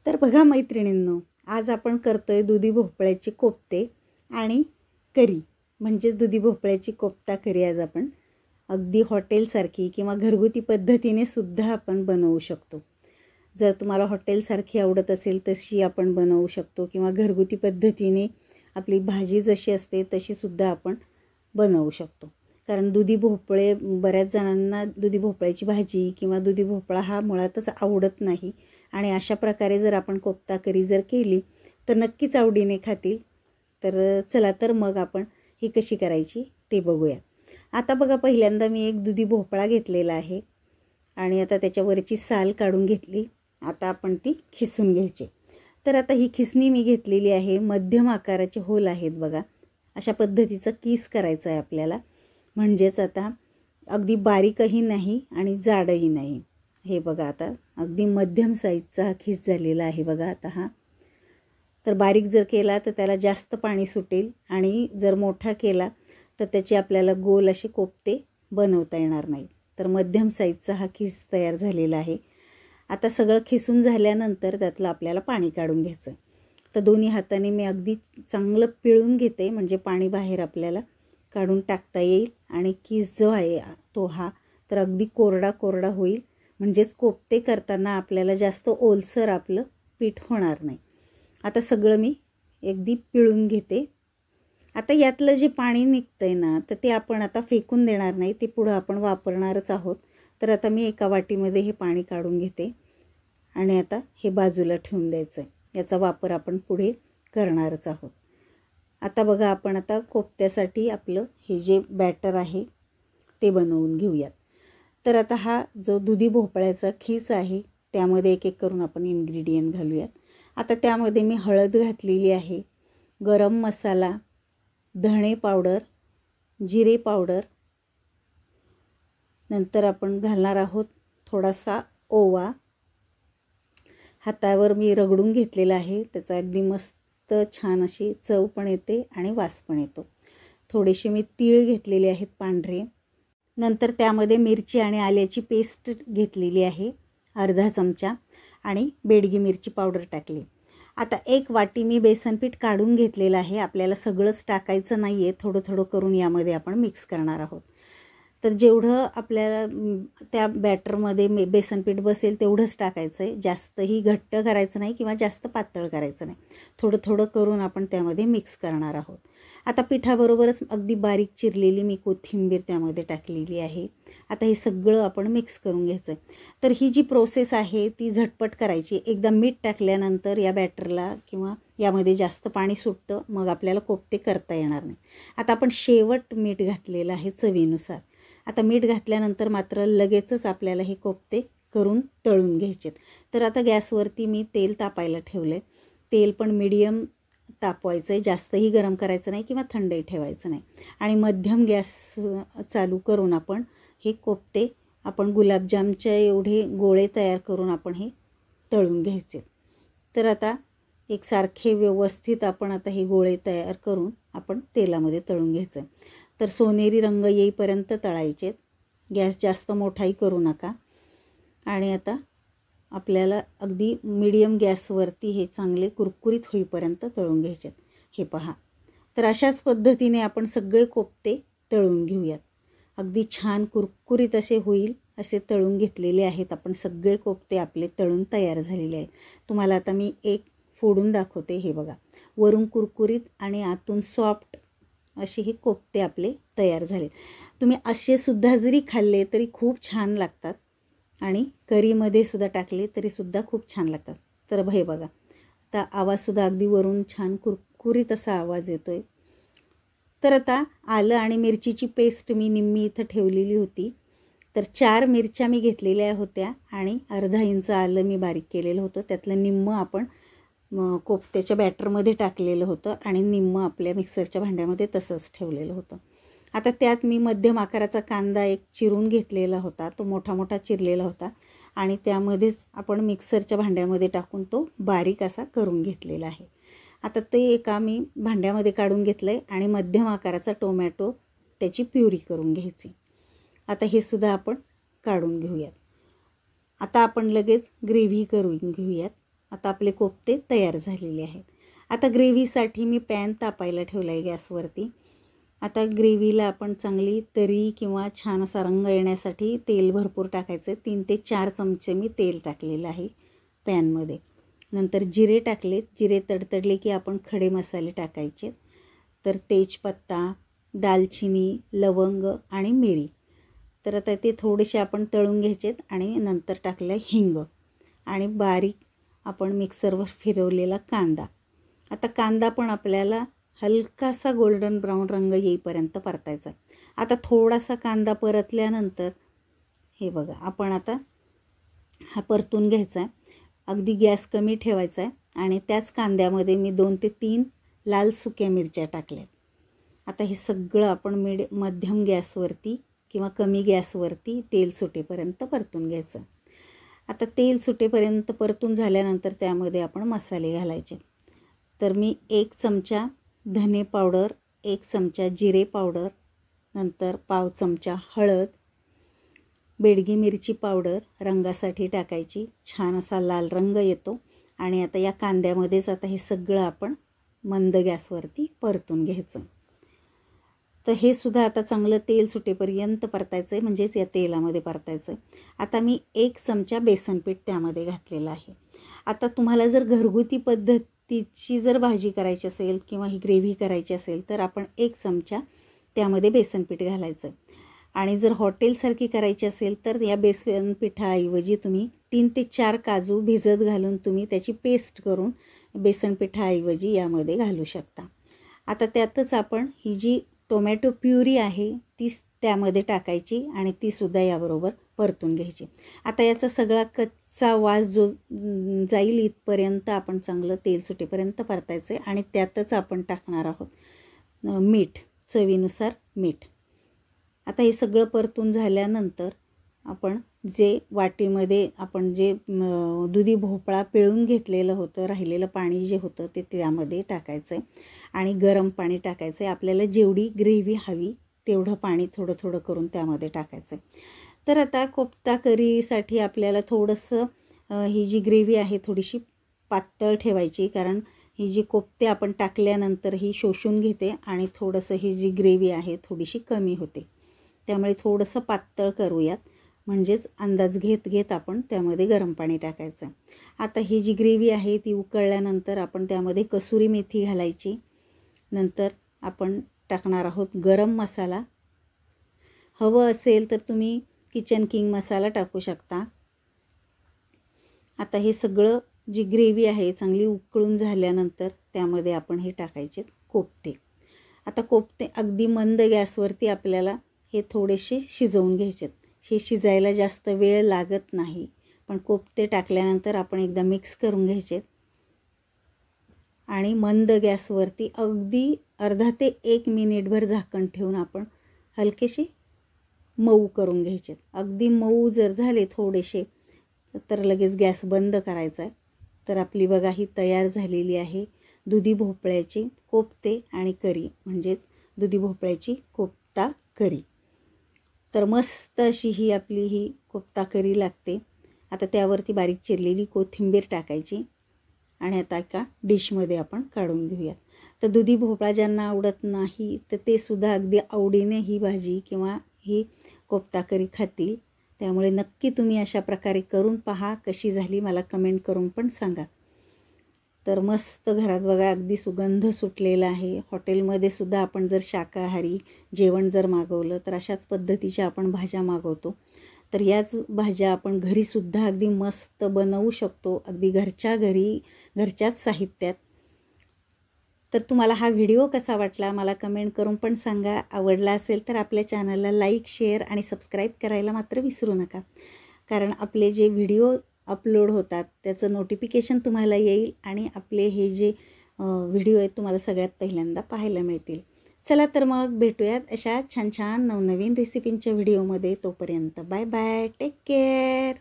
तर बघा मैत्रिणींनो, आज आपण करतोय दुधी भोपळ्याचे कोफ्ते आणि करी, म्हणजेच दुधी भोपळ्याची कोफ्ता करी आज आपण अगदी हॉटेलसारखी किंवा घरगुती पद्धतीने सुद्धा आपण बनवू शकतो। जर तुम्हाला हॉटेलसारखी आवडत असेल तशी आपण बनवू शकतो किंवा घरगुती पद्धतीने आपली भाजी जशी असते तशी सुद्धा आपण बनवू शकतो। कारण दुधी भोपळे बऱ्याच जणांना दुधी भोपळ्याची भाजी किंवा दुधी भोपळा हा मुळातच आवडत नाही आणि अशा प्रकारे जर आपण कोफ्ता करी जर केली तर नक्कीच आवडीने खातील। तर चला तर मग आपण ही कशी करायची ते बघूया। आता बघा, पहिल्यांदा मी एक दुधी भोपळा घेतलेला आहे आणि आता त्याच्यावरची साल काढून घेतली। आता आपण ती खिसून घ्यायची। तर आता ही खिसणी मी घेतलेली आहे, मध्यम आकाराचे होल आहेत बघा, अशा पद्धतीचा किस करायचा आहे आपल्याला। म्हणजेच आता अगदी बारीकही नाही आणि जाडही नाही। हे बघा, आता अगदी मध्यम साईजचा खिस झालेला आहे बघा आता हा। तर बारीक जर केला तर त्याला जास्त पाणी सुटेल आणि जर मोठा केला तर त्याचे आपल्याला गोल असे कोफ्ते बनवता येणार नाही। तर मध्यम साईजचा हा खिस तयार झालेला आहे। आता सगळं खिसून झाल्यानंतर त्यातलं आपल्याला पाणी काढून घ्यायचं। तर दोन्ही हाताने मी अगदी चांगलं पिळून घेते, म्हणजे पाणी बाहेर आपल्याला काढून टाकता येईल आणि किस जो आहे तो हा तर अगदी कोरडा कोरडा होईल, म्हणजेच कोफ्ते करताना आपल्याला जास्त ओलसर आपलं पीठ होणार नाही। आता सगळं मी अगदी पिळून घेते। आता यातलं जे पाणी निघतंय ना तर ते आपण आता फेकून देणार नाही, ते पुढं आपण वापरणारच आहोत। तर आता मी एका वाटीमध्ये हे पाणी काढून घेते आणि आता हे बाजूला ठेवून द्यायचं आहे। याचा वापर आपण पुढे करणारच आहोत। आता बघा, आपण आता कोफ्त्यासाठी आपलं हे जे बॅटर आहे ते बनवून घेऊयात। तर आता हा जो दुधी भोपळ्याचा खिस आहे त्यामध्ये एक एक करून आपण इन्ग्रेडियंट घालूयात। आता त्यामध्ये मी हळद घातलेली आहे, गरम मसाला, धणे पावडर, जिरे पावडर, नंतर आपण घालणार आहोत थोडासा ओवा। हातावर मी रगडून घेतलेला आहे, त्याचा अगदी मस्त छान अशी चव पण येते आणि वास पण येतो। थोडेसे मी तीळ घेतलेले आहेत पांढरे। नंतर त्यामध्ये मिरची आणि आल्याची पेस्ट घेतलेली आहे अर्धा चमचा आणि बेडगी मिरची पावडर टाकली। आता एक वाटी मी बेसन पीठ काढून घेतलेलं आहे। आपल्याला सगळंच टाकायचं नाही आहे, थोडं थोडं करून यामध्ये आपण मिक्स करणार आहोत। तर जेवढं आपल्याला त्या बॅटरमध्ये बेसन पीठ बसेल तेवढंच टाकायचं आहे, जास्तही घट्ट करायचं नाही किंवा जास्त पातळ करायचं नाही, थोडं थोडं करून आपण त्यामध्ये मिक्स करणार आहोत। आता पिठाबरोबरच अगदी बारीक चिरलेली मी कोथिंबीर त्यामध्ये टाकलेली आहे। आता हे सगळं आपण मिक्स करून घ्यायचं आहे। तर ही जी प्रोसेस आहे ती झटपट करायची। एकदा मीठ टाकल्यानंतर या बॅटरला किंवा यामध्ये जास्त पाणी सुटतं, मग आपल्याला कोफ्ते करता येणार नाही। आता आपण शेवट मीठ घातलेलं आहे चवीनुसार। आता मीठ घातल्यानंतर मात्र लगेचच आपल्याला हे कोफ्ते करून तळून घ्यायचे। तर आता गॅसवरती मी तेल तापायला ठेवले। तेल पण मीडियम तापवायचं आहे, जास्तही गरम करायचं नाही किंवा थंडही ठेवायचं नाही आणि मध्यम गॅस चालू करून आपण हे कोफ्ते आपण गुलाबजामच्या एवढे गोळे तयार करून आपण हे तळून घ्यायचे। तर आता एकसारखे व्यवस्थित आपण आता हे गोळे तयार करून आपण तेलामध्ये तळून घ्यायचं। तर सोनेरी रंग येईपर्यंत तळायचे, गॅस जास्त मोठाही करू नका। आणि आता आपल्याला अगदी मीडियम गॅसवरती हे चांगले कुरकुरीत होईपर्यंत तळून घ्यायचे। हे पहा, तर अशाच पद्धतीने आपण सगळे कोफ्ते तळून घेऊयात। अगदी छान कुरकुरीत असे होईल असे तळून घेतलेले आहेत आपण सगळे कोफ्ते, आपले तळून तयार झालेले आहेत। तुम्हाला आता मी एक फोडून दाखवते। हे बघा, वरून कुरकुरीत आणि आतून सॉफ्ट असे हे कोफ्ते आपले तयार झाले। तुम्ही असे सुद्धा जरी खाल्ले तरी खूप छान लागतात आणि करीमध्ये सुद्धा टाकले तरी सुद्धा खूप छान लागतात। तर हे बघा, आता आवाजसुद्धा अगदी वरून छान कुरकुरीत असा आवाज येतोय। तर आता आलं आणि मिरचीची पेस्ट मी निम्मी इथं ठेवलेली होती। तर 4 मिरच्या मी घेतलेल्या होत्या आणि अर्धा इंच आलं मी बारीक केलेलं होतं, त्यातलं निम्मं आपण कोफ्त्याच्या बॅटरमध्ये टाकलेलं होतं आणि निम्मं आपल्या मिक्सरच्या भांड्यामध्ये तसंच ठेवलेलं होतं। आता त्यात मी मध्यम आकाराचा कांदा एक चिरून घेतलेला होता, तो मोठा मोठा चिरलेला होता आणि त्यामध्येच आपण मिक्सरच्या भांड्यामध्ये टाकून तो बारीक असा करून घेतलेला आहे। आता ते एका मी भांड्यामध्ये काढून घेतलं आहे आणि मध्यम आकाराचा टोमॅटो त्याची प्युरी करून घ्यायची। आता हे सुद्धा आपण काढून घेऊयात। आता आपण लगेच ग्रेव्ही करून घेऊयात। आता आपले कोफ्ते तयार झालेले आहेत. आता ग्रेव्हीसाठी मी पॅन तापायला ठेवला आहे गॅसवरती. आता ग्रेव्हीला आपण चांगली तरी किंवा छान असा रंग येण्यासाठी तेल भरपूर टाकायचं आहे. 3 ते 4 चमचे मी तेल टाकलेलं आहे पॅनमध्ये. नंतर जिरे टाकलेत. जिरे तडतडले की आपण खडे मसाले टाकायचे. तर तेजपत्ता, दालचिनी, लवंग आणि मिरी. तर आता ते थोडेसे आपण तळून घ्यायचेत आणि नंतर टाकलं हिंग आणि बारीक आपण मिक्सरवर फिरवलेला कांदा. आता कांदा पण आपल्याला हलकासा गोल्डन ब्राऊन रंग येईपर्यंत परतायचा. आता थोडासा कांदा परतल्यानंतर हे बघा आपण आता हा परतून घ्यायचा आहे. अगदी गॅस कमी ठेवायचा आहे आणि त्याच कांद्यामध्ये मी 2 ते 3 लाल सुक्या मिरच्या टाकल्यात. आता हे सगळं आपण मध्यम गॅसवरती किंवा कमी गॅसवरती तेल सुटेपर्यंत परतून घ्यायचं. आता तेल सुटेपर्यंत परतून झाल्यानंतर त्यामध्ये आपण मसाले घालायचे. तर मी 1 चमचा धने पावडर, 1 चमचा जिरे पावडर, नंतर पाव चमचा हळद, बेडगी मिरची पावडर रंगासाठी टाकायची. छान असा लाल रंग येतो. आणि आता या कांद्यामध्येच आता हे सगळं आपण मंद गॅसवरती परतून घ्यायचं. तर हे सुद्धा आता चांगलं तेल सुटेपर्यंत परतायचं आहे, म्हणजेच या तेलामध्ये परतायचं आहे. आता मी 1 चमचा बेसन पीठ त्यामध्ये घातलेलं आहे. आता तुम्हाला जर घरगुती पद्धतीची जर भाजी करायची असेल किंवा ही ग्रेव्ही करायची असेल तर आपण 1 चमचा त्यामध्ये बेसन पीठ घालायचं. आणि जर हॉटेलसारखी करायची असेल तर या बेसन पिठाऐवजी तुम्ही 3 ते 4 काजू भिजत घालून तुम्ही त्याची पेस्ट करून बेसन पिठाऐवजी यामध्ये घालू शकता. आता त्यातच आपण ही जी टोमॅटो प्युरी आहे ती त्यामध्ये टाकायची आणि तीसुद्धा याबरोबर परतून घ्यायची. आता याचा सगळा कच्चा वास जो जाईल इथपर्यंत आपण चांगलं तेल सुटेपर्यंत परतायचं आहे. आणि त्यातच आपण टाकणार आहोत मीठ, चवीनुसार मीठ. आता हे सगळं परतून झाल्यानंतर आपण जे वाटीमध्ये आपण जे दुधी भोपळा पिळून घेतलेलं होतं, राहिलेलं पाणी जे होतं ते त्यामध्ये टाकायचं आहे आणि गरम पाणी टाकायचं आहे. आपल्याला जेवढी ग्रेव्ही हवी तेवढं पाणी थोडं थोडं करून त्यामध्ये टाकायचं आहे. तर आता कोफ्ता करीसाठी आपल्याला थोडंसं ही जी ग्रेव्ही आहे थोडीशी पातळ ठेवायची, कारण ही जी कोफ्ते आपण टाकल्यानंतर ही शोषून घेते आणि थोडंसं ही जी ग्रेव्ही आहे थोडीशी कमी होते. त्यामुळे थोडंसं पातळ करूयात, म्हणजेच अंदाज घेत घेत आपण त्यामध्ये गरम पाणी टाकायचं. आता ही जी ग्रेव्ही आहे ती उकळल्यानंतर आपण त्यामध्ये कसुरी मेथी घालायची. नंतर आपण टाकणार आहोत गरम मसाला. हवं असेल तर तुम्ही किचन किंग मसाला टाकू शकता. आता हे सगळं जी ग्रेव्ही आहे चांगली उकळून झाल्यानंतर त्यामध्ये आपण हे टाकायचे कोफ्ते. आता कोफ्ते अगदी मंद गॅसवरती आपल्याला हे थोडेसे शिजवून घ्यायचे. हे शिजायला जास्त वेळ लागत नाही, पण कोफ्ते टाकल्यानंतर आपण एकदा मिक्स करून घ्यायचे आणि मंद गॅसवरती अगदी अर्धा ते 1 मिनिटभर झाकण ठेवून आपण हलकेसे मऊ करून घ्यायचे. अगदी मऊ जर झाले थोडेसे तर लगेच गॅस बंद करायचा आहे. तर आपली बघा ही तयार झालेली आहे दुधी भोपळ्याची कोफ्ते आणि करी, म्हणजेच दुधी भोपळ्याची कोफ्ता करी. तर मस्त अशी ही आपली ही कोफ्ता करी लागते. आता त्यावरती बारीक चिरलेली कोथिंबीर टाकायची आणि आता एका डिशमध्ये आपण काढून घेऊयात. तर दुधी भोपळा ज्यांना आवडत नाही तर ते सुद्धा अगदी आवडीने ही भाजी किंवा ही कोफ्ता करी खातील. त्यामुळे नक्की तुम्ही अशा प्रकारे करून पहा. कशी झाली मला कमेंट करून पण सांगा. तर मस्त घरात बघा अगदी सुगंध सुटलेला आहे. हॉटेलमध्ये सुद्धा आपण जर शाकाहारी जेवण जर मागवलं तर अशाच पद्धतीच्या आपण भाज्या मागवतो. तर याच भाज्या आपण घरीसुद्धा अगदी मस्त बनवू शकतो, अगदी घरच्या घरी, घरच्याच साहित्यात. तर तुम्हाला हा व्हिडिओ कसा वाटला मला कमेंट करून पण सांगा. आवडला असेल तर आपल्या चॅनलला लाईक, शेअर आणि सबस्क्राईब करायला मात्र विसरू नका, कारण आपले जे व्हिडिओ अपलोड होतात त्याचं नोटिफिकेशन तुम्हाला येईल आणि आपले हे जे व्हिडिओ आहेत तुम्हाला सगळ्यात पहिल्यांदा पाहायला मिळतील. चला तर मग भेटूयात अशा छान छान नवनवीन रेसिपींच्या व्हिडिओमध्ये. तोपर्यंत बाय बाय, टेक केअर.